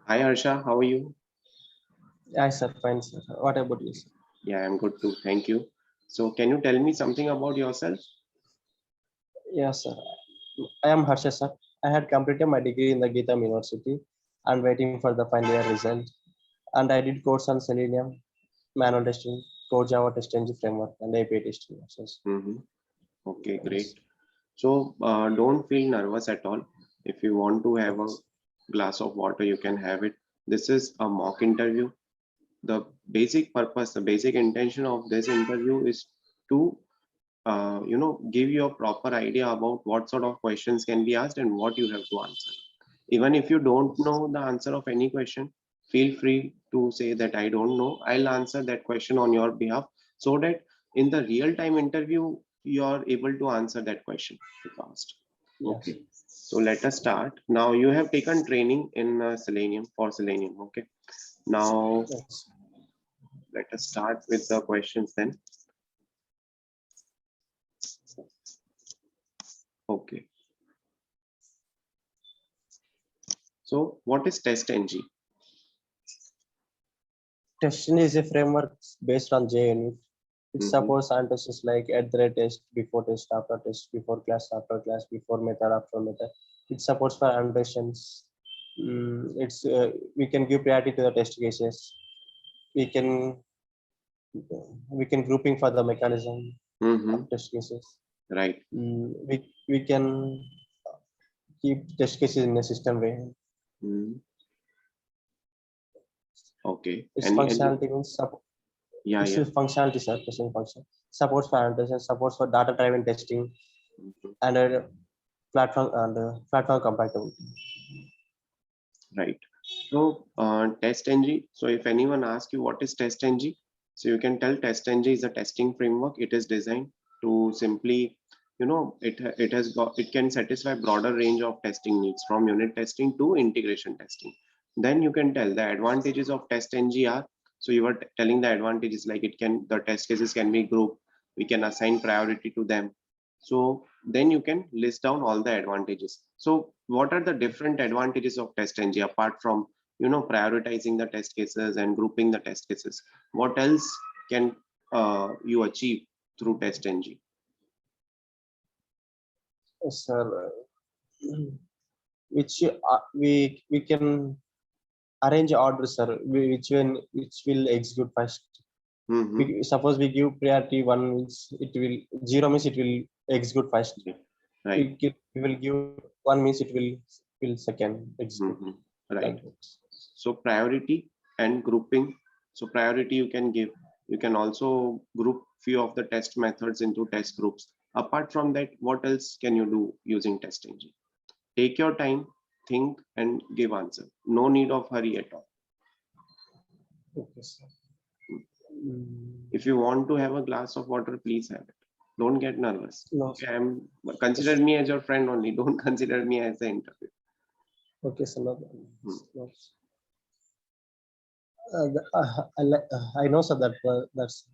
Hi Harsha, how are you? Yeah, sir, fine, sir. What about you, sir? Yeah, I'm good too. Thank you. So, can you tell me something about yourself? Yes, sir. I am Harsha, sir. I had completed my degree in the Geetam University and waiting for the final year result. And I did course on Selenium, manual testing, Core Java test engine framework, and API testing. Yes, Mm-hmm. Okay, great. yes, So, don't feel nervous at all. If you want to have a yes, glass of water, you can have it. This is a mock interview. The basic purpose, the basic intention of this interview is to, give you a proper idea about what sort of questions can be asked and what you have to answer. Even if you don't yes, know the answer of any question, feel free to say that I don't know. I'll answer that question on your behalf so that in the real time interview, you are able to answer that question if asked. yes, Okay. So let us start. Now you have taken training in Selenium for Selenium. Okay. Now yes. let us start with the questions then. Okay. So what is TestNG? Testing is a framework based on JUnit. It Mm-hmm. supports annotations like at the rate test, before test, before class, after class, before method, after method. It supports for annotations. We can give priority to the test cases. We can we can grouping for the mechanism of Mm-hmm. test cases. Right. We can keep test cases in a system way. Mm. Okay. Its Any functionality means yeah, it's yeah. a functionality, sir. Testing function supports for annotation, supports for data-driven testing, Mhm. and platform compatibility. Right. So TestNG. So if anyone asks you what is TestNG, so you can tell TestNG is a testing framework. It is designed to simply, it can satisfy broader range of testing needs from unit testing to integration testing. Then you can tell the advantages of TestNG are. So you were telling the advantages like the test cases can be grouped. We can assign priority to them. So then you can list down all the advantages. So what are the different advantages of TestNG apart from prioritizing the test cases and grouping the test cases? What else can you achieve through TestNG? Sir, which we can arrange order, sir. Which will execute first. Mm-hmm. Suppose we give priority one means it will zero means it will execute first. Right. We will give one means it will second execute Mm-hmm. like Right. that. So priority and grouping. So priority you can give. You can also group few of the test methods into test groups. Apart from that, what else can you do using TestNG? Take your time, think, and give answer. No need of hurry at all. Okay, sir. Mm, If you want to have a glass of water, please have it. Don't get nervous. no, Okay, sir. consider Yes. me as your friend only. Don't consider me as an interview. Okay, sir. No, Hmm. no. I know, sir, that that's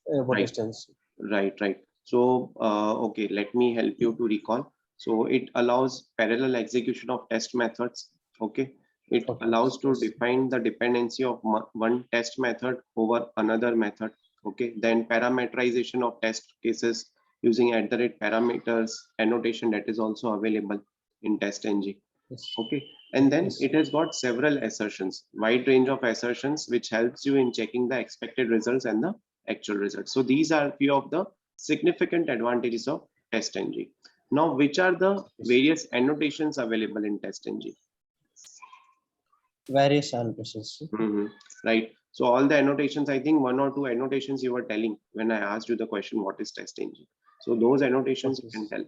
about Right, distance. right. So, okay, let me help you to recall. So it allows parallel execution of test methods. Okay, it Okay, allows to yes, define the dependency of one test method over another method. Okay, then parameterization of test cases using at the rate parameters annotation that is also available in TestNG. yes, Okay, and then yes. it has got several assertions, wide range of assertions, which helps you in checking the expected results and the actual results. So these are few of the significant advantages of TestNG. Now, which are the Yes. various annotations available in TestNG? Various annotations. Mhm. Right. So all the annotations, I think one or two annotations you were telling when I asked you the question, what is TestNG? So those annotations you Okay. can tell.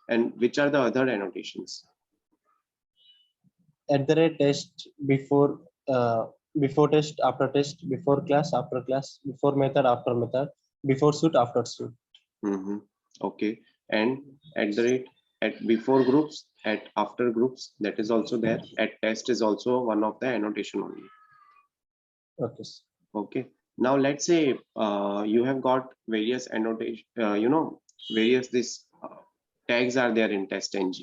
And which are the other annotations? At the rate test before test, after test, before class, after class, before method, after method, before suit, after suit. Mhm. Okay. And at the rate at before groups, at after groups, that is also there. At test is also one of the annotation only. Okay, sir. Okay. Now let's say you have got various annotation, various this tags are there in test ng.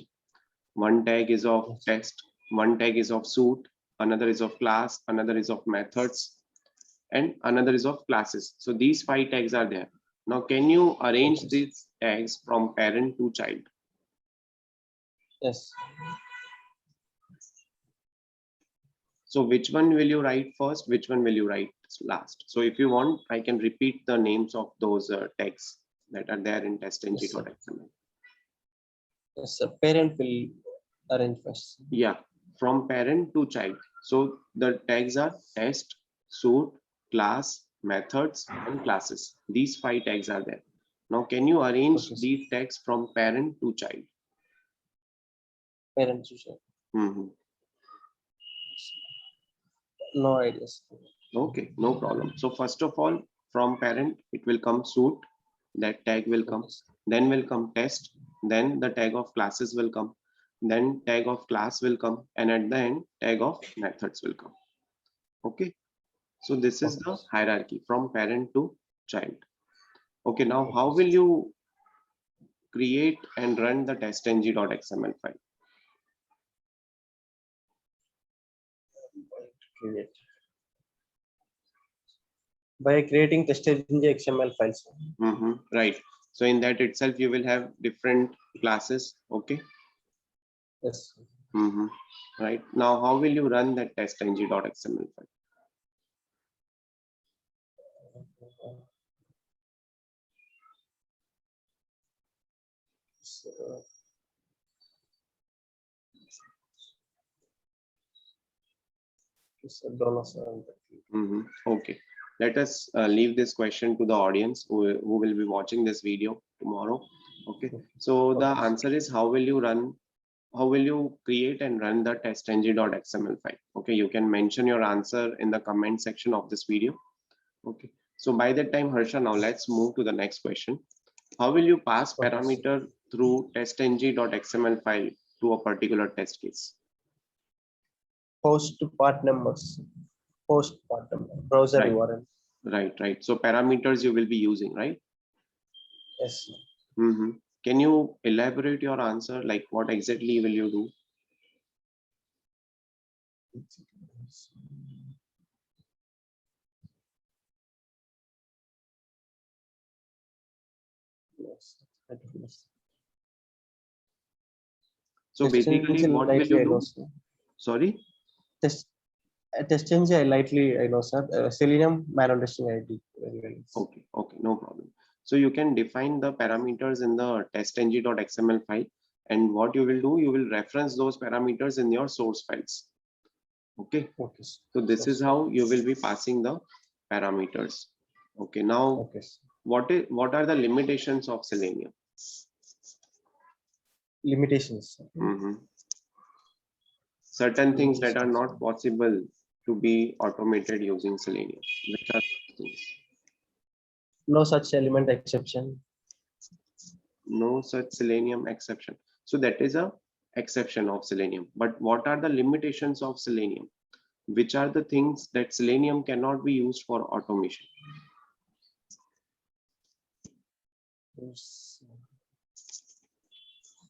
One tag is of Yes. test, one tag is of suit, another is of class, another is of methods, and another is of classes. So these 5 tags are there. Now, can you arrange Okay. these tags from parent to child? Yes. So which one will you write first? Which one will you write last? So if you want, I can repeat the names of those tags that are there in Yes, sir. testng.xml. Yes, sir. Parent will arrange first. Yeah, from parent to child. So the tags are test, suit, class, methods, and classes. These 5 tags are there. Now, can you arrange Okay, sir. these tags from parent to child? Parent to child. Mhm. No ideas. Okay, no problem. So first of all, from parent, it will come suit, that tag will come, Okay, sir. then will come test, then the tag of classes will come, then tag of class will come, and at the end, tag of methods will come. Okay, so this is Okay, the sir. hierarchy from parent to child. Okay, now Okay, how sir. will you create and run the testng.xml file? Create. By creating test.ng XML files. Right. So in that itself, you will have different classes. Okay. Yes. Right. Now, how will you run that testng.xml file? So, Okay. Let us leave this question to the audience who will be watching this video tomorrow. Okay. So the Okay. answer is how will you create and run the testng.xml file? Okay. You can mention your answer in the comment section of this video. Okay. So by that time, Harsha, now let's move to the next question. How will you pass Okay. parameter through testng.xml file to a particular test case? Host part numbers. Host part number. Browser Right, URL. right. So parameters you will be using, right? Yes. Can you elaborate your answer? Like what exactly will you do? Yes. So basically, what will Lightly you I know, do? sir. Sorry? Test Test.ng I lightly I know, sir. Selenium manual testing ID. Okay, no problem. So you can define the parameters in the testng.xml file, and what you will do, you will reference those parameters in your source files. Okay. Okay. So this is Sir. how you will be passing the parameters. Okay, now Okay. Sir. what are the limitations of Selenium? Limitations. Certain things that are Limitations. not possible to be automated using Selenium. Which are those things? No such element exception. No such Selenium exception. So that is a exception of Selenium. But what are the limitations of Selenium? Which are the things that Selenium cannot be used for automation?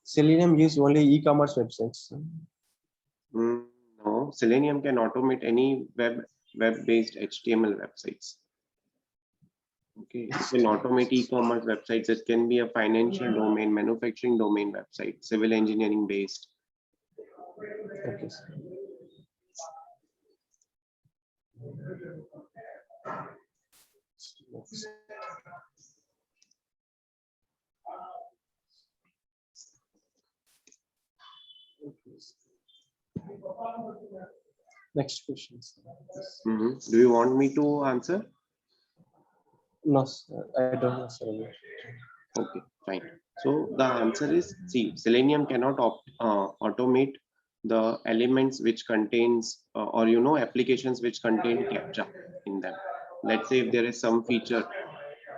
Selenium use only e-commerce websites. No, Selenium can automate any web-based HTML websites. Okay, it can automate e-commerce websites. It can be a financial domain, manufacturing domain website, civil engineering based. Okay. Next question. Do you want me to answer? No, sir, I don't know, sir. Okay, fine. So the answer is C. Selenium cannot automate the elements which contains or applications which contain CAPTCHA in them. Let's say if there is some feature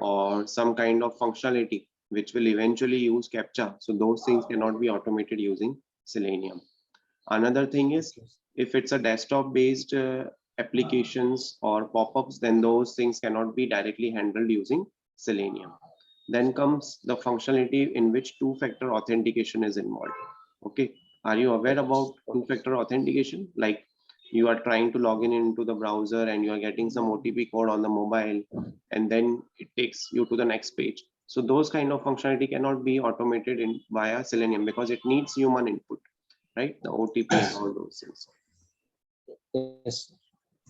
or some kind of functionality which will eventually use CAPTCHA, so those things cannot be automated using Selenium. Another thing is if it's a desktop based applications or pop-ups, then those things cannot be directly handled using Selenium. Then comes the functionality in which two-factor authentication is involved. Okay, are you aware about two-factor authentication? Like you are trying to log in into the browser and you are getting some OTP code on the mobile, and then it takes you to the next page. So those kind of functionality cannot be automated in via Selenium because it needs human input, right? The OTP and all those things. Yes.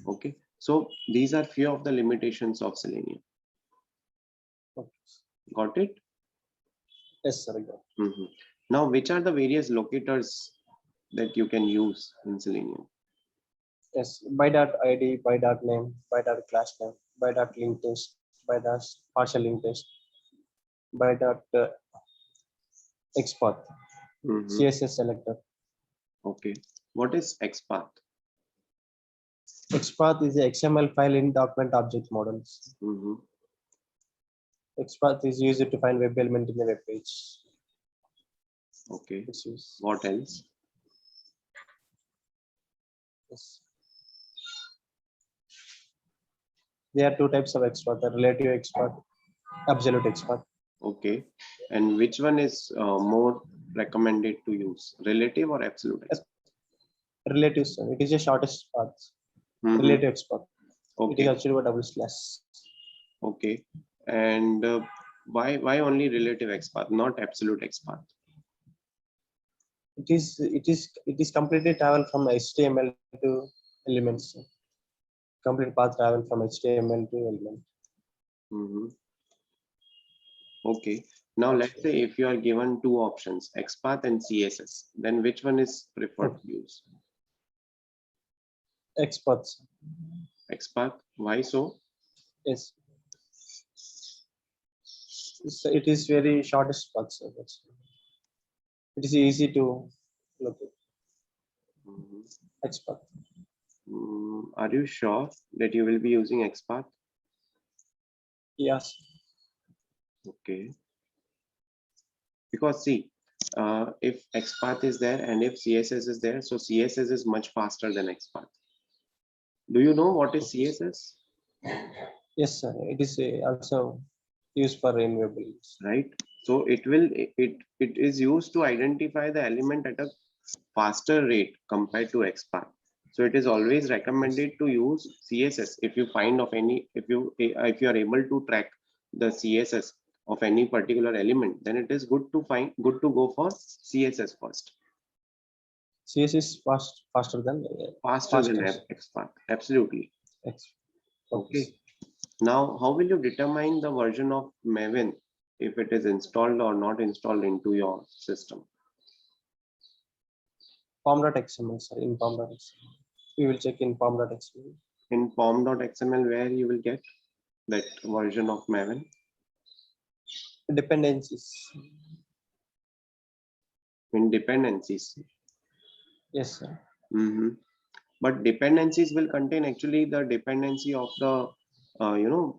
Okay, so these are few of the limitations of Selenium. Okay. Got it? Yes, sir. I got it. Mhm. Now, which are the various locators that you can use in Selenium? Yes. By dot ID, by dot name, by dot class name, by dot link test, by dot partial link test, by dot XPath, Mhm. CSS selector. Okay, what is XPath? XPath is a XML file in document object models. Mhm. XPath is used to find web element in the web page. Okay, It's used. what else? Yes. There are two types of XPath: the relative XPath, absolute XPath. Okay, and which one is more recommended to use, relative or absolute XPath? Relative, sir. It is the shortest path. Mhm. Relative XPath. It is Okay, actually a double slash. okay, and why only relative XPath, not absolute XPath? It is completely travel from HTML to elements. Complete path travel from HTML to element. Mhm. Okay, now let's say if you are given two options, XPath and CSS, then which one is preferred to use? XPath. XPath, why so? Yes. It is very shortest path. So it is easy to look at Mhm. XPath. Are you sure that you will be using XPath? Yes. Okay, because see, if XPath is there and if CSS is there, so CSS is much faster than XPath. Do you know what is CSS? Yes, sir. It is also used for renewable use. Right? So it is used to identify the element at a faster rate compared to XPath. So it is always recommended to use CSS if you find of any if you are able to track the CSS of any particular element, then it is good to go for CSS first, CSS is faster than faster than fastest. XPath. Absolutely. X. Okay. Now, how will you determine the version of Maven if it is installed or not installed into your system? Pom.xml, sir. In pom.xml. We will check in pom.xml. In pom.xml, where you will get that version of Maven? Dependencies. In dependencies. Yes, sir. Mhm. But dependencies will contain actually the dependency of the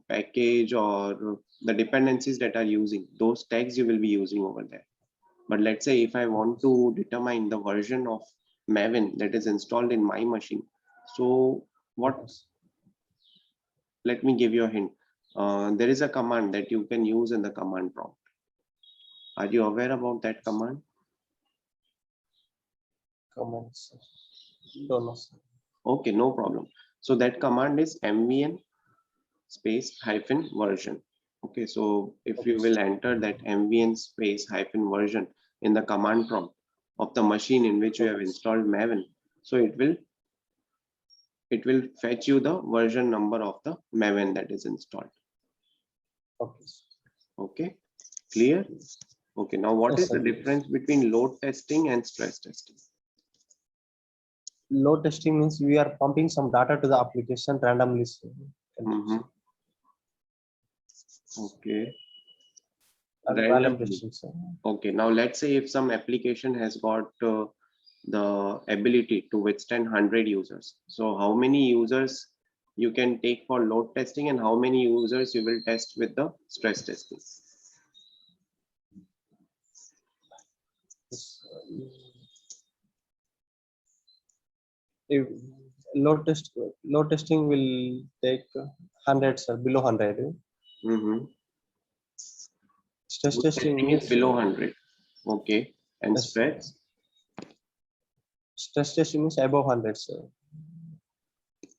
package or the dependencies that are using those tags you will be using over there. But let's say if I want to determine the version of Maven that is installed in my machine, so what? Yes. Let me give you a hint. There is a command that you can use in the command prompt. Are you aware about that command? Comments. Don't know, sir. Okay, no problem. So that command is mvn space hyphen version. Okay, so if you Okay. will enter that mvn space hyphen version in the command prompt of the machine in which you have Okay. installed Maven, so it will fetch you the version number of the Maven that is installed. Okay. Okay, clear? Okay, now what Yes, is the sir. difference between load testing and stress testing? Load testing means we are pumping some data to the application randomly. Mhm. Okay, Random randomly. testing, sir. Okay, now let's say if some application has got the ability to withstand 100 users. So how many users you can take for load testing and how many users you will test with the stress testing? Yes. If load testing will take 100, sir, below 100. Mhm. Stress Load testing testing is means below 100. Okay, and yes, sir. stress? Stress testing means above 100, sir.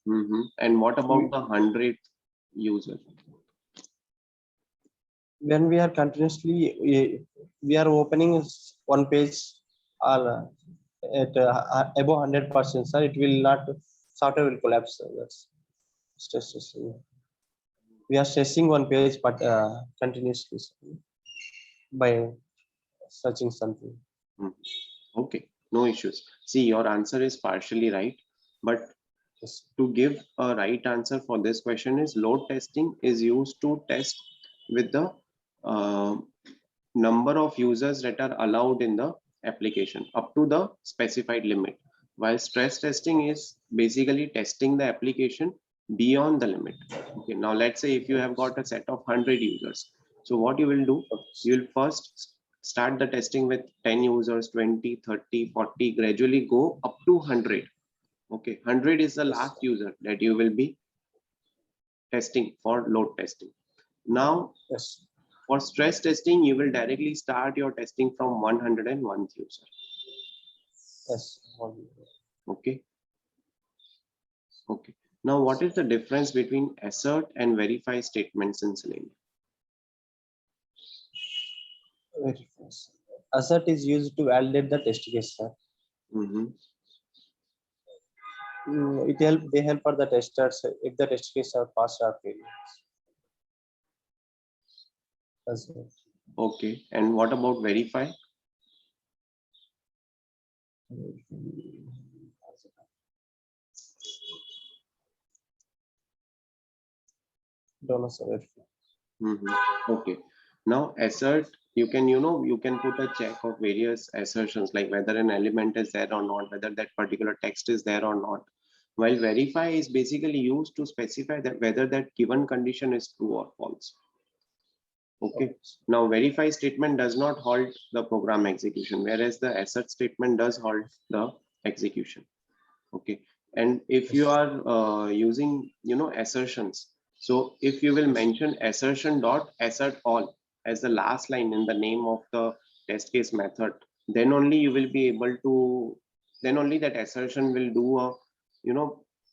And what about the 100th user? When we are continuously, we are opening one page or at above 100%, sir, it will not, software will collapse. That's stress. We are stressing one page, but continuously, sir, by searching something. Okay, no issues. See, your answer is partially right, but Yes. to give a right answer for this question is load testing is used to test with the number of users that are allowed in the application up to the specified limit, while stress testing is basically testing the application beyond the limit. Okay, now let's say if you have got a set of 100 users, so what you will do, you will first start the testing with 10 users, 20, 30, 40, gradually go up to 100. Okay, 100 is the Yes. last user that you will be testing for load testing. Now, Yes. for stress testing, you will directly start your testing from 101th user. Yes. Okay. Okay. Now, what is the difference between assert and verify statements in Selenium? Very fast. Assert is used to validate the test case, sir. Mhm. They help for the testers if the test case are passed or failed. That's it. Okay. And what about verify? Don't know, sir. Mhm. Okay. Now, assert, you can, you can put a check of various assertions, like whether an element is there or not, whether that particular text is there or not. While verify is basically used to specify that whether that given condition is true or false. Okay. Now, verify statement does not halt the program execution, whereas the assert statement does halt the execution. Okay. And if you are using, assertions, so if you will mention assertion dot assert all as the last line in the name of the test case method, then only you will be able to, then only that assertion will do a,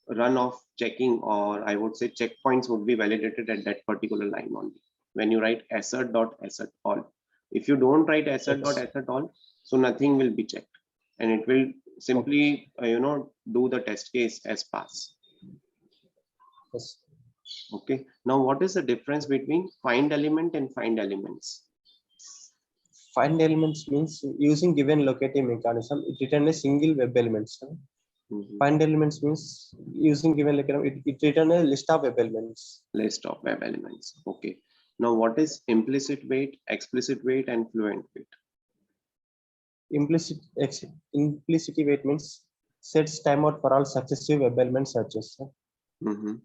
run of checking, or I would say checkpoints would be validated at that particular line only. When you write assert dot assert all, if you don't write assert dot assert all, so nothing will be checked, and it will simply do the test case as pass. Yes. Okay, now what is the difference between find element and find elements? Find elements means using given locative mechanism, it return a single web element, sir. Find elements means using given locative, it return a list of web elements. List of web elements. Okay, now what is implicit wait, explicit wait, and fluent wait? Implicit wait means sets timeout for all successive web element searches, sir.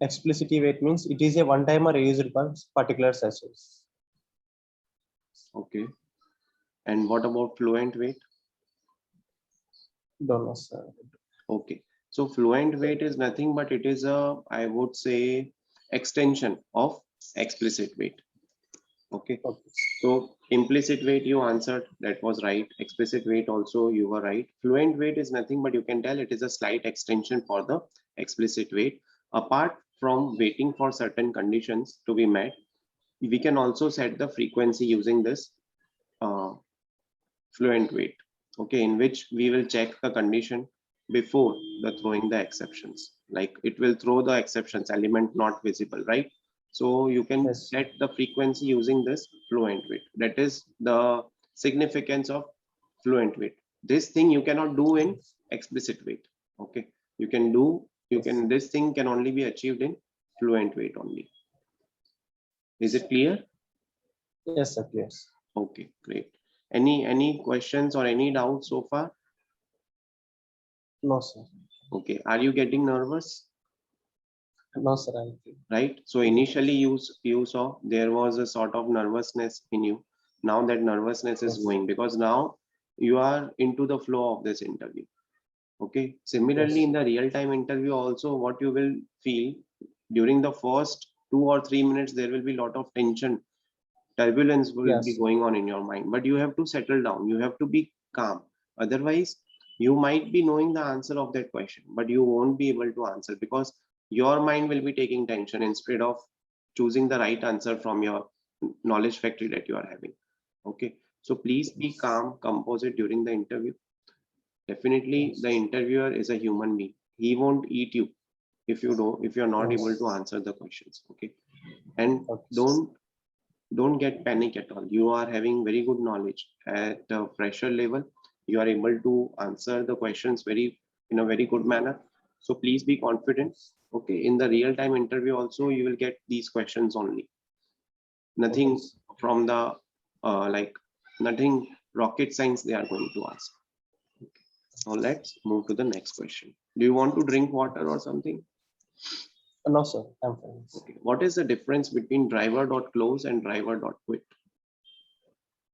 Explicit wait means it is a one timer used for particular searches. Okay, and what about fluent wait? Don't know, sir. Okay, so fluent wait is nothing but it is a, I would say, extension of explicit wait. Okay, so implicit wait you answered, that was right. Explicit wait also you were right. Fluent wait is nothing but you can tell it is a slight extension for the explicit wait. Apart from waiting for certain conditions to be met, we can also set the frequency using this fluent wait. Okay, in which we will check the condition before the throwing the exceptions. Like it will throw the exceptions, element not visible, right? So you can set the frequency using this fluent wait. That is the significance of fluent wait. This thing you cannot do in explicit wait. Okay, this thing can only be achieved in fluent wait only. Is it clear? Yes, sir. Yes. Okay, great. Any questions or any doubts so far? No, sir. Okay, are you getting nervous? No, sir. Right, so initially you saw there was a sort of nervousness in you. Now that nervousness is going, because now you are into the flow of this interview. Okay, similarly in the real-time interview also, what you will feel during the first 2 or 3 minutes, there will be a lot of tension, turbulence will be going on in your mind, but you have to settle down, you have to be calm. Otherwise you might be knowing the answer of that question, but you won't be able to answer, because your mind will be taking tension instead of choosing the right answer from your knowledge factory that you are having. Okay, so please be calm, composite during the interview. Definitely, the interviewer is a human being. He won't eat you if you're not able to answer the questions. Okay, and Okay. don't get panic at all. You are having very good knowledge at a fresher level. You are able to answer the questions in a very good manner. So please be confident. Okay, in the real time interview also you will get these questions only. Okay. Nothing from the like nothing rocket science they are going to ask. Now let's move to the next question. Do you want to drink water or something? No, sir. I'm fine. Okay. What is the difference between driver.close and driver.quit?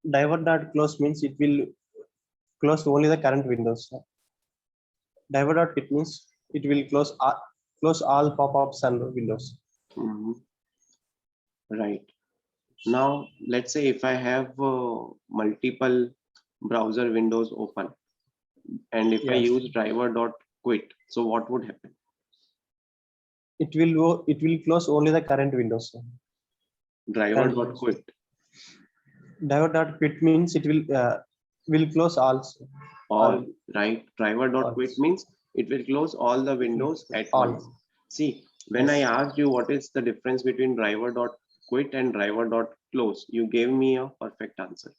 Divert.close means it will close only the current windows. Divert.quit means it will close all pop-ups and windows. Mhm. Right. Now, let's say if I have multiple browser windows open and if I Yes. use driver.quit, so what would happen? It will close only the current windows. Sir. Driver.quit. Divert.quit means it will close all. Sir. All, right? Driver.quit All. means it will close all the windows at All. once. See, when I Yes. asked you what is the difference between driver.quit and driver.close, you gave me a perfect answer.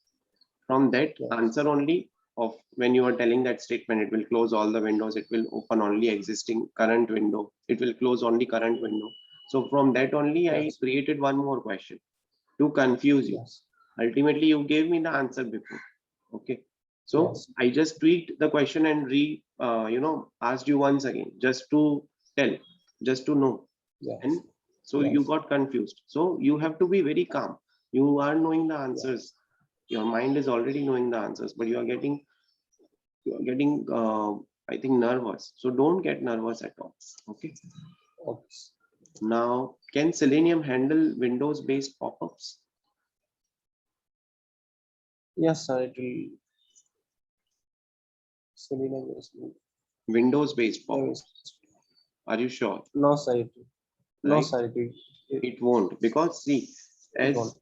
From that Yes. answer only of when you are telling that statement, it will close all the windows, it will open only existing current window, it will close only current window. So from that only I Yes. created one more question to confuse you. Yes. Ultimately, you gave me the answer before. Okay. So Yes. I just tweaked the question and asked you once again, just to tell, just to know. Yes. And so Yes. you got confused. So you have to be very calm. You are knowing the answers. Your mind is already knowing the answers, but you are getting I think nervous. So don't get nervous at all. Okay. Okay. Now, can Selenium handle Windows-based pop-ups? Yes, sir. It will. Selenium is. Windows-based pop-ups. Are you sure? No, sir. No, Right? sir. It won't, because see, It won't.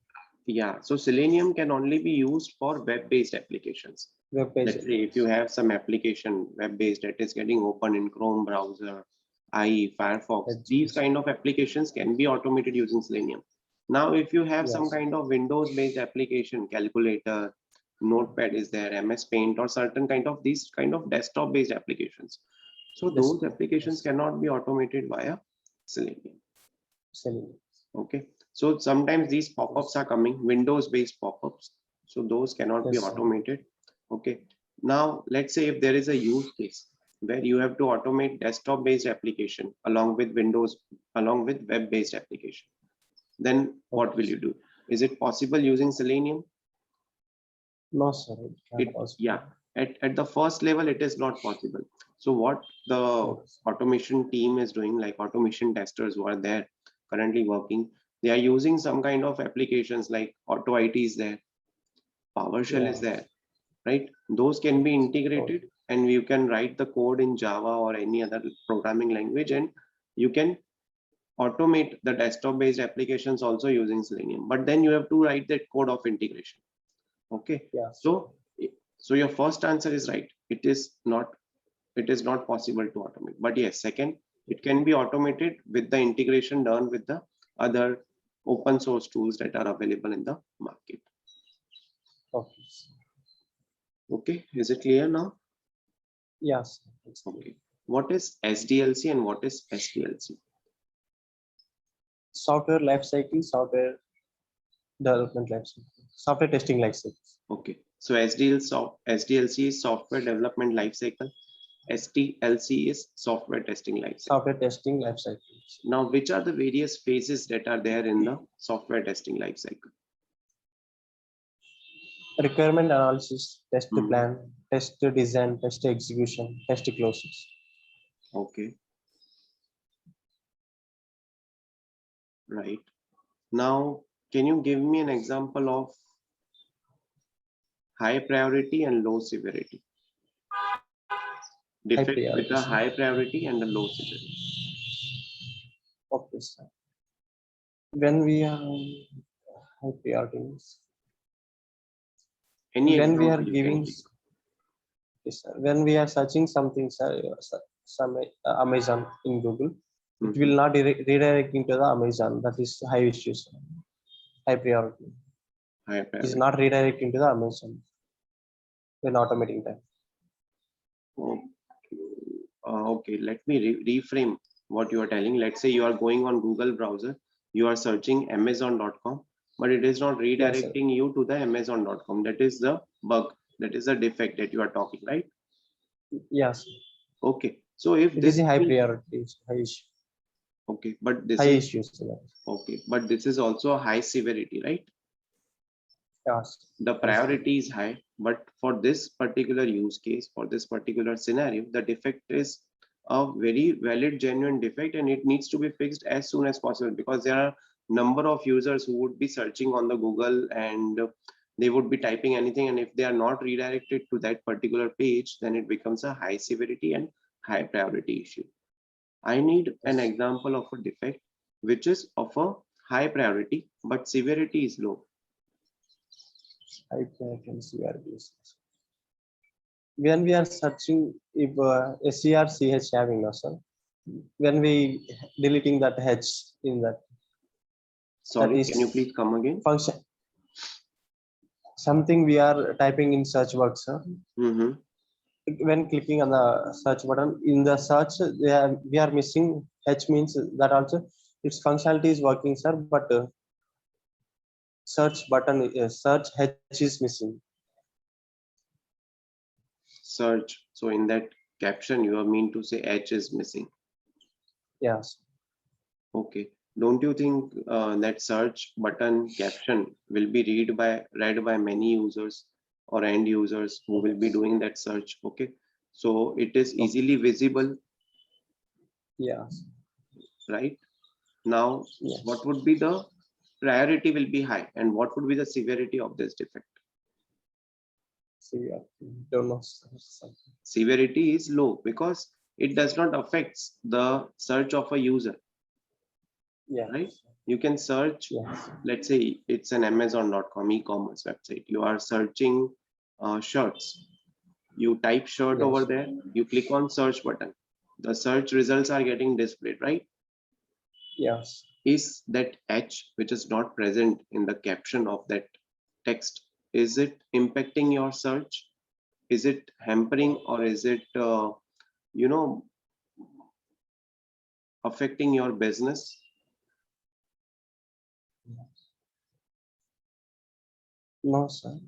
yeah, so Selenium can only be used for web-based applications. Web page. Let's say if you have some application web-based that is getting open in Chrome browser, IE, Firefox, these kind of applications can be automated using Selenium. Now, if you have some Yes. kind of Windows-based application, calculator, Notepad is there, MS Paint, or certain kind of these kind of desktop-based applications. So those applications cannot be automated via Selenium. Selenium. Okay, so sometimes these pop-ups are coming, Windows-based pop-ups, so those cannot be Yes, sir. automated. Okay, now let's say if there is a use case where you have to automate desktop-based application along with web-based application, then what will you do? Is it possible using Selenium? No, sir. It can't possible. Yeah, at the first level it is not possible. So what the Yes. automation team is doing, like automation testers who are there currently working, they are using some kind of applications like AutoIT is there, PowerShell is there, right? Those can be integrated and you can write the code in Java or any other programming language, and you can automate the desktop based applications also using Selenium, but then you have to write that code of integration. Okay, Yes. so your first answer is right. It is not possible to automate, but yes, second, it can be automated with the integration done with the other open source tools that are available in the market. Okay. Okay, is it clear now? Yes. Okay, what is SDLC and what is SDLC? Software lifecycle, software development lifecycle, software testing lifecycle. Okay, so SDLC is software development lifecycle. SDLC is software testing lifecycle. Software testing lifecycle. Now, which are the various phases that are there in the software testing lifecycle? Requirement analysis, test Hmm. plan, test design, test execution, test closes. Okay. Right. Now, can you give me an example of high priority and low severity? Defect with a high priority and a low severity. Okay, sir. When we are high priorities, Any when we are example you can giving, take. yes, sir. When we are searching something, sir, some Amazon in Google, it will Mhm. not redirect into the Amazon. That is high issues, high priority. High It is priority. not redirect into the Amazon when automating that. Okay, okay, let me reframe what you are telling. Let's say you are going on Google browser, you are searching Amazon.com, but it is not Yes, sir. redirecting you to the Amazon.com. That is the bug. That is the defect that you are talking, right? Yes, Okay. So if it is this a high will, priority, high issue, okay, but this high is issues. okay, but this is also a high severity, right? Yes, The yes, priority is high, but for this particular use case, for this particular scenario, the defect is a very valid, genuine defect, and it needs to be fixed as soon as possible, because there are number of users who would be searching on the Google, and they would be typing anything, and if they are not redirected to that particular page, then it becomes a high severity and high priority issue. I need an yes. example of a defect which is of a high priority but severity is low. High priority and CRBs. When we are searching if SCRCH having no, sir. When we deleting that H in that Sorry, can you is please come again? function, something we are typing in search box, sir. Mm-hmm. When clicking on the search button in the search, we are missing H, means that also its functionality is working, sir, but search button, search H is missing. Search. So in that caption, you are mean to say H is missing. Yes, Okay. Don't you think that search button caption will be read by many users or end users who will be doing that search? Okay. So it is okay. easily visible, Yes, right? Now, what yes. would be the priority will be high, and what would be the severity of this defect? CRP, don't know, sir. Severity is low because it does not affect the search of a user, right? Yes, You can search, yes, let's say it's an Amazon.com e-commerce website. You are searching shirts. You type shirt over yes, there, you click on search button. The search results are getting displayed, right? yes. Is that H, which is not present in the caption of that text, is it impacting your search? Is it hampering, or is it, you know, affecting your business? No, sir.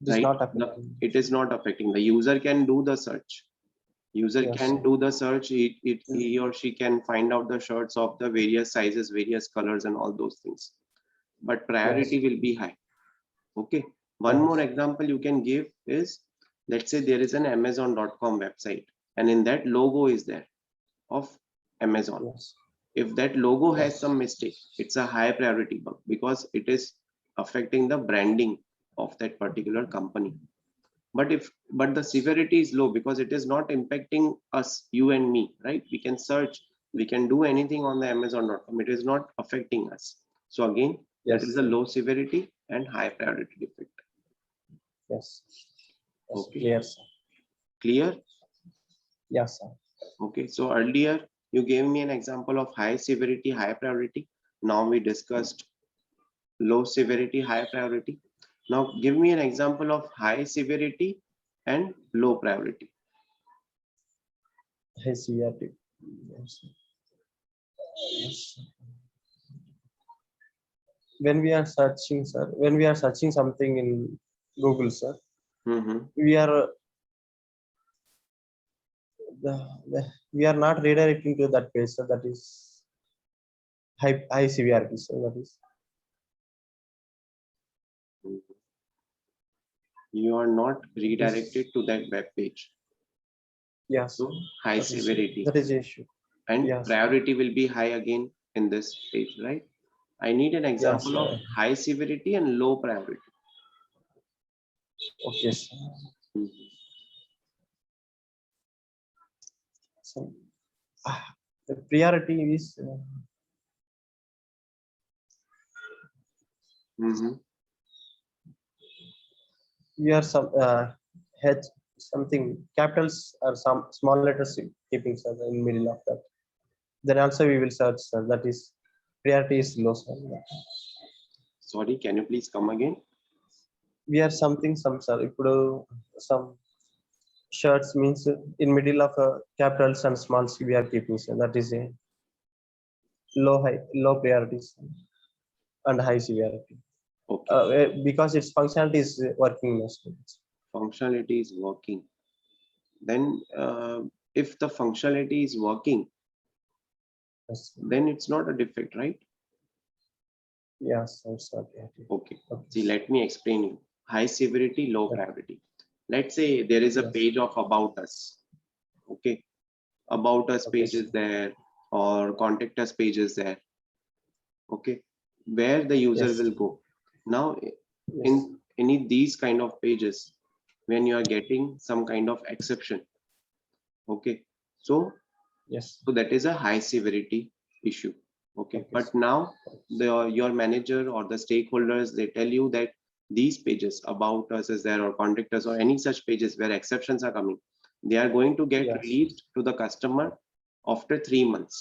It is Right? not affecting. It is not affecting. The user can do the search. User Yes, can sir. do the search. He or she can find out the shirts of the various sizes, various colors, and all those things. But Yes, priority will be high. Okay. One more yes, example you can give is, let's say there is an Amazon.com website, and in that logo is there of Amazon. yes, If that logo has yes, some mistake, it's a high priority bug because it is affecting the branding of that particular company. But the severity is low because it is not impacting us, you and me, right? We can search, we can do anything on the Amazon.com. It is not affecting us. So again, that is yes, a sir. low severity and high priority defect. Yes, yes, Okay, clear, sir. clear? Yes, sir. Okay, so earlier you gave me an example of high severity, high priority. Now we discussed low severity, high priority. Now give me an example of high severity and low priority. HCRT. Yes, sir. Yes. When we are searching, sir, when we are searching something in Google, sir, Mhm. we are we are not redirecting to that page, sir. That is high severity, sir. That is You are not that is redirected to that web page. yes, sir. So high severity That is the issue. and Yes, sir. priority will be high again in this page, right? I need an Yes, example of sir. high severity and low priority. Okay, sir. Mhm. So The priority is Mhm. we are some H something capitals or some small letters keeping sir in middle of that. Then also we will search sir. That is priority is low sir. Sorry, can you please come again? We are something some sir. ఇప్పుడు some shirts means in middle of capitals and smalls we are keeping sir. That is a low priorities and high severity. Okay, Because its functionality is working mostly. functionality is working. Then if the functionality is working, Yes. then it's not a defect, right? Yes, it's not priority. Okay, Okay. see, let me explain you. High severity, low Yeah. priority. Let's say there is a Yes. page of about us. Okay, about us Okay, page is sir. there, or contact us page is there. Okay, where the user Yes. will go. Now, Yes. in any these kind of pages, when you are getting some kind of exception, okay, so Yes. that is a high severity issue. Okay, Okay, but sir. now your manager or the stakeholders, they tell you that these pages about us is there, or contact us, or any such pages where exceptions are coming, they are going to get Yes. released to the customer after 3 months.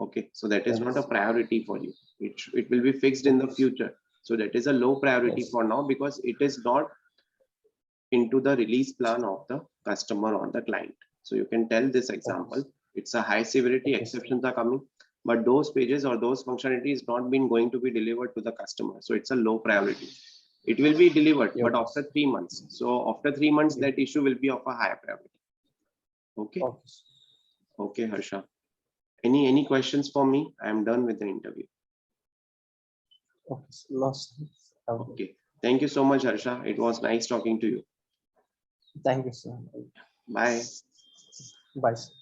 Okay, so that is not a Yes. priority for you. It will be fixed in the Okay. future. So that is a low priority Yes. for now, because it is not into the release plan of the customer or the client. So you can tell this example, it's a high severity, Okay, sir. exceptions are coming, but those pages or those functionalities not been going to be delivered to the customer. So it's a low priority. It will be delivered, but Yes. after 3 months. So after 3 months, Yeah. that issue will be of a higher priority. Okay. Okay, sir. Okay, Harsha. Any questions for me? I am done with the interview. Okay, sir. No, sir. Okay. Thank you so much, Harsha. It was nice talking to you. Thank you, sir. Bye. Bye, sir.